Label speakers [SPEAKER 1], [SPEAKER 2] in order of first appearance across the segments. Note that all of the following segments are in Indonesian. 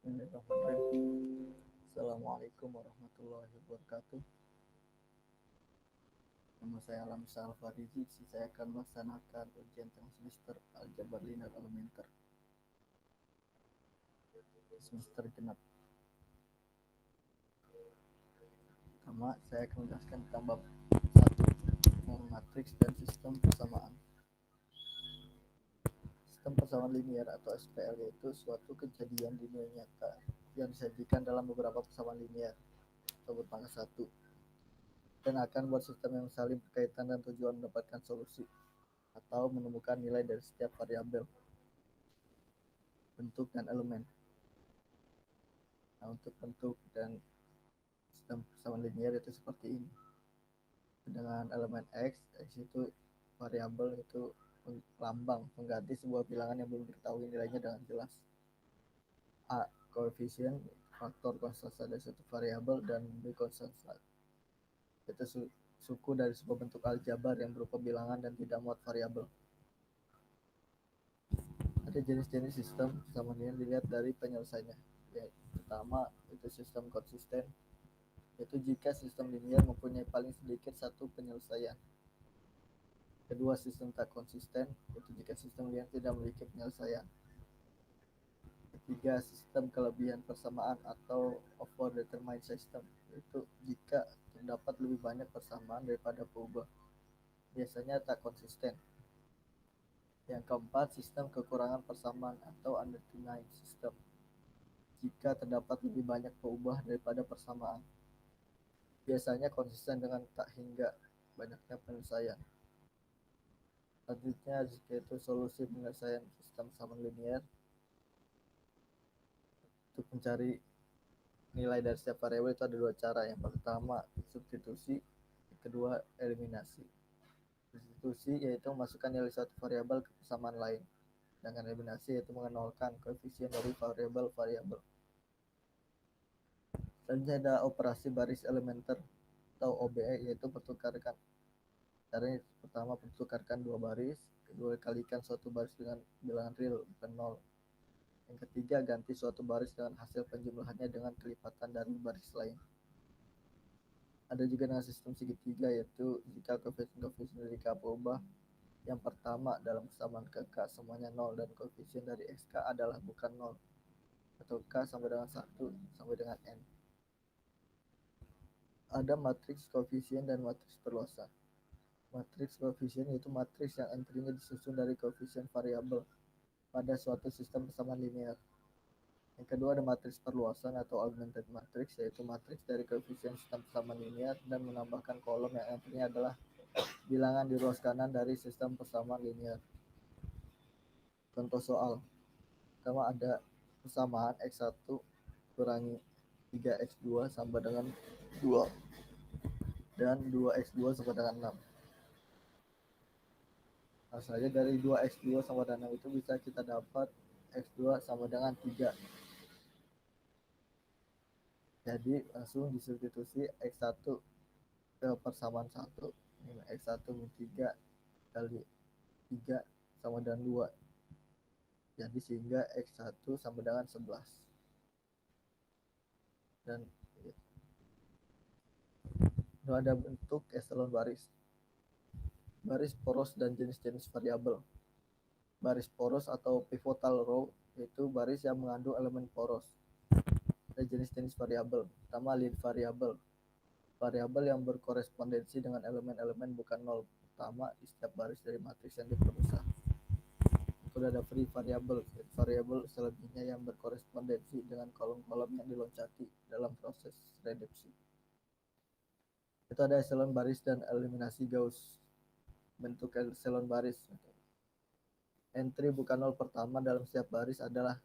[SPEAKER 1] Bismillahirrahmanirrahim. Assalamualaikum warahmatullahi wabarakatuh. Nama saya Alam Alfarizi. Saya akan melaksanakan ujian tengah semester Aljabar Linear Elementer semester genap. Pertama, saya akan menjelaskan tentang bab 1, matriks dan sistem persamaan. Sistem persamaan linier atau SPL yaitu suatu kejadian di dunia nyata yang disajikan dalam beberapa persamaan linier atau berpangkat 1 dan akan buat sistem yang saling berkaitan dan tujuan mendapatkan solusi atau menemukan nilai dari setiap variabel, bentuk, dan elemen. Nah, untuk bentuk dan sistem persamaan linier itu seperti ini. Dengan elemen X itu variabel itu lambang pengganti sebuah bilangan yang belum diketahui nilainya dengan jelas. A. Koefisien faktor konstanta dari suatu variabel, dan B. konstanta itu suku dari sebuah bentuk aljabar yang berupa bilangan dan tidak muat variabel. Ada jenis-jenis sistem persamaan linier dilihat dari penyelesaiannya. Pertama itu sistem konsisten, yaitu jika sistem linier mempunyai paling sedikit satu penyelesaian. Kedua, sistem tak konsisten, yaitu jika sistem linier tidak memiliki penyelesaian. Ketiga, sistem kelebihan persamaan atau overdetermined system, yaitu jika terdapat lebih banyak persamaan daripada peubah, biasanya tak konsisten. Yang keempat, sistem kekurangan persamaan atau undetermined system, jika terdapat lebih banyak peubah daripada persamaan, biasanya konsisten dengan tak hingga banyaknya penyelesaian. Selanjutnya, jika itu solusi penyelesaian sistem persamaan linier, untuk mencari nilai dari setiap variabel itu ada dua cara. Yang pertama substitusi, yang kedua eliminasi. Substitusi yaitu memasukkan nilai suatu variabel ke persamaan lain, sedangkan eliminasi yaitu mengenolkan koefisien dari variabel-variabel. Selanjutnya ada operasi baris elementer atau OBE, yaitu pertukarkan. Caranya pertama pertukarkan dua baris, kedua kalikan suatu baris dengan bilangan real bukan 0. Yang ketiga, ganti suatu baris dengan hasil penjumlahannya dengan kelipatan dari baris lain. Ada juga dengan sistem segitiga, yaitu jika koefisien dari K berubah, yang pertama dalam persamaan ke K semuanya 0 dan koefisien dari XK adalah bukan 0, atau K sampai dengan 1 sampai dengan N. Ada matriks koefisien dan matriks perluasan. Matriks koefisien yaitu matriks yang entry-nya disusun dari koefisien variabel pada suatu sistem persamaan linear. Yang kedua ada matriks perluasan atau augmented matrix, yaitu matriks dari koefisien sistem persamaan linear dan menambahkan kolom yang entry-nya adalah bilangan di ruas kanan dari sistem persamaan linear. Contoh soal. Pertama ada persamaan X1 kurangi 3X2 sama dengan 2 dan 2X2 sama dengan 6. Nah, saja dari 2X2 sama dengan 6 itu bisa kita dapat X2 sama dengan 3. Jadi langsung disubstitusi X1 ke persamaan 1. X1 min 3 kali 3 sama dengan 2. Jadi sehingga X1 sama dengan 11. Dan itu ada bentuk eselon baris. Baris poros dan jenis-jenis variabel. Baris poros atau pivotal row yaitu baris yang mengandung elemen poros. Ada jenis-jenis variabel. Pertama, lead variabel. Variabel yang berkorespondensi dengan elemen-elemen bukan 0 pertama di setiap baris dari matriks yang diperbesar. Kedua ada free variabel, variabel selebihnya yang berkorespondensi dengan kolom-kolom yang diloncati dalam proses reduksi. Itu ada eselon baris dan eliminasi Gauss. Bentuk eselon baris. Entry bukan 0 pertama dalam setiap baris adalah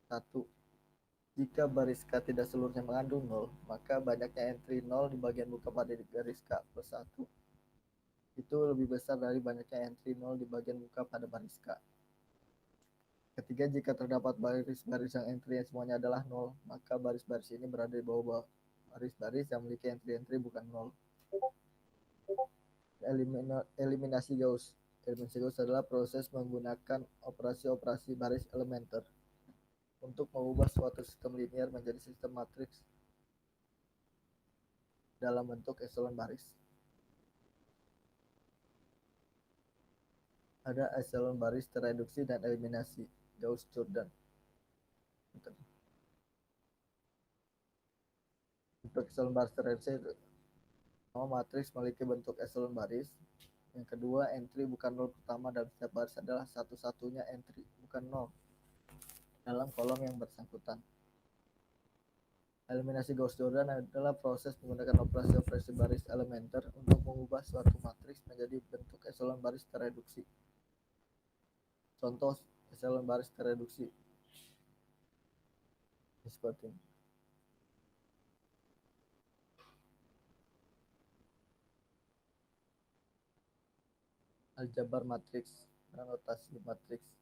[SPEAKER 1] 1. Jika baris K tidak seluruhnya mengandung 0, maka banyaknya entry 0 di bagian buka pada garis K plus 1 itu lebih besar dari banyaknya entry 0 di bagian buka pada baris K. Ketiga, jika terdapat baris-baris yang entry semuanya adalah 0, maka baris-baris ini berada di bawah baris-baris yang memiliki entry-entry bukan 0. Eliminasi Gauss. Eliminasi Gauss adalah proses menggunakan operasi-operasi baris elementer. untuk mengubah suatu sistem linear menjadi sistem matriks dalam bentuk eselon baris. Ada eselon baris tereduksi dan eliminasi Gauss-Jordan. Untuk eselon baris tereduksi itu matriks memiliki bentuk eselon baris. Yang kedua, entry bukan nol pertama dalam setiap baris adalah satu-satunya entry, bukan nol, dalam kolom yang bersangkutan. Eliminasi Gauss-Jordan adalah proses menggunakan operasi baris elementer untuk mengubah suatu matriks menjadi bentuk eselon baris tereduksi. Contoh eselon baris tereduksi seperti ini. Aljabar matriks dan notasi matriks.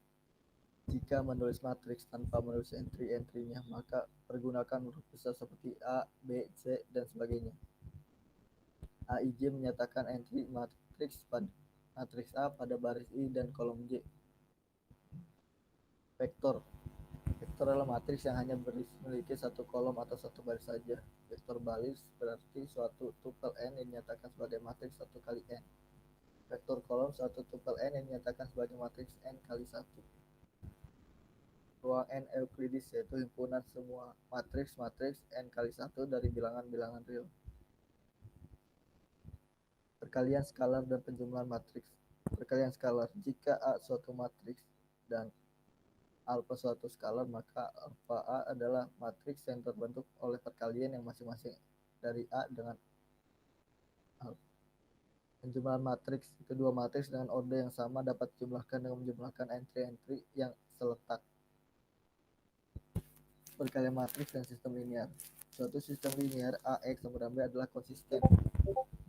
[SPEAKER 1] Jika menulis matriks tanpa menulis entry-entrynya, maka pergunakan huruf besar seperti A, B, C, dan sebagainya. AIJ menyatakan entry matriks A pada baris I dan kolom J. Vektor. Vektor adalah matriks yang hanya memiliki satu kolom atau satu baris saja. Vektor baris berarti suatu tuple n yang dinyatakan sebagai matriks 1 kali n. Vektor kolom suatu tuple n yang dinyatakan sebagai matriks n kali 1. Ruang n Euclides yaitu himpunan semua matriks n kali 1 dari bilangan-bilangan real. Perkalian skalar dan penjumlahan matriks. Perkalian skalar. Jika A suatu matriks dan alfa suatu skalar, maka alfa A adalah matriks yang terbentuk oleh perkalian yang masing-masing dari A dengan alfa. Penjumlahan matriks. Kedua matriks dengan order yang sama dapat dijumlahkan dengan menjumlahkan entry-entry yang seletak. Perkalian matriks dan sistem linear. Suatu sistem linear AX sama dengan B adalah konsisten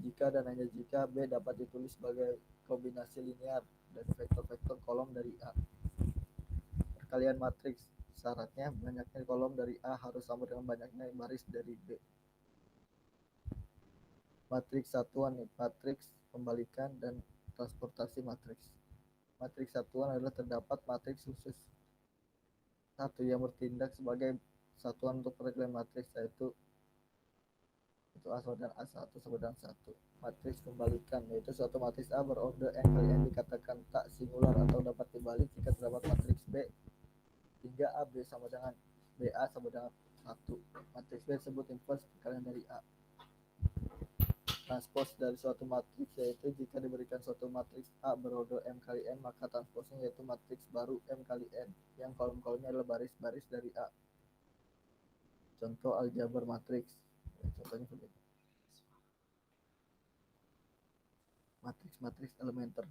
[SPEAKER 1] jika dan hanya jika B dapat ditulis sebagai kombinasi linear dari vektor-vektor kolom dari A. Perkalian matriks. Syaratnya banyaknya kolom dari A harus sama dengan banyaknya baris dari B. Matriks satuan, matriks pembalikan dan transportasi matriks. Matriks satuan adalah terdapat matriks khusus satu yang bertindak sebagai satuan untuk perkalian matriks, yaitu A sama dengan A1 sama dengan 1. Matriks pembalikan yaitu suatu matriks A berorder n kali n dikatakan tak singular atau dapat dibalik jika terdapat matriks B hingga AB sama dengan BA sama dengan 1. Matriks B disebut inverse perkalian dari A. Transpose dari suatu matriks yaitu jika diberikan suatu matriks A berorder m kali n, maka transposnya yaitu matriks baru m kali n yang kolom-kolomnya adalah baris-baris dari A. Contoh aljabar matriks. Contohnya seperti matriks elementer.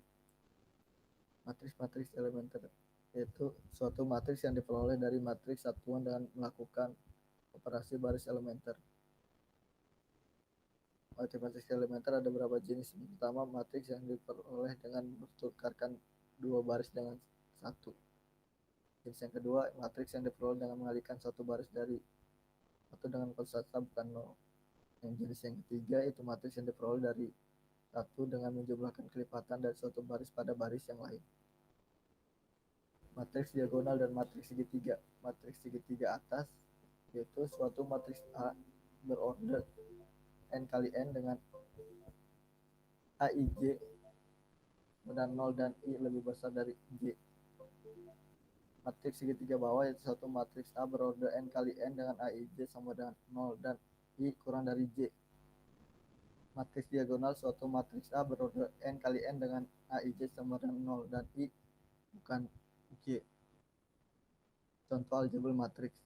[SPEAKER 1] Matriks elementer yaitu suatu matriks yang diperoleh dari matriks satuan dengan melakukan operasi baris elementer. Matriks elementer ada beberapa jenis. Pertama, matriks yang diperoleh dengan bertukarkan dua baris dengan satu. Jenis yang kedua, matriks yang diperoleh dengan mengalihkan satu baris dari satu dengan konstan bukan nol. Yang jenis yang ketiga itu matriks yang diperoleh dari satu dengan menjumlahkan kelipatan dari suatu baris pada baris yang lain. Matriks diagonal dan matriks segitiga. Matriks segitiga atas yaitu suatu matriks A berorder n kali n dengan AIJ dan 0 dan I lebih besar dari J. Matriks segitiga bawah yaitu suatu matriks A berorder n kali n dengan AIJ sama dengan 0 dan I kurang dari J. Matriks diagonal suatu matriks A berorder n kali n dengan AIJ sama dengan 0 dan I bukan J. Contoh aljabar matriks.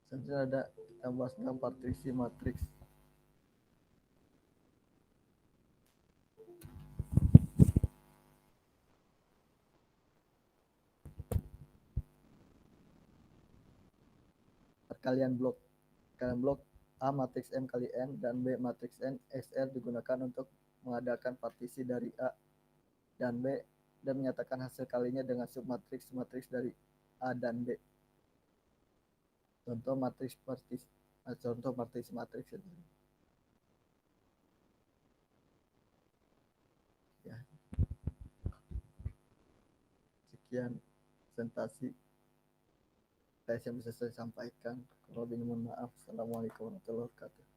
[SPEAKER 1] Selanjutnya ada kita bahas tentang partisi matriks. Perkalian blok. Perkalian blok A matriks M kali N dan B matriks N XR digunakan untuk mengadakan partisi dari A dan B dan menyatakan hasil kalinya dengan submatriks dari A dan B. Contoh partisi matriks itu. Ya. Sekian presentasi tes yang bisa saya sampaikan. Kalau lebih mohon maaf. Assalamualaikum warahmatullahi wabarakatuh.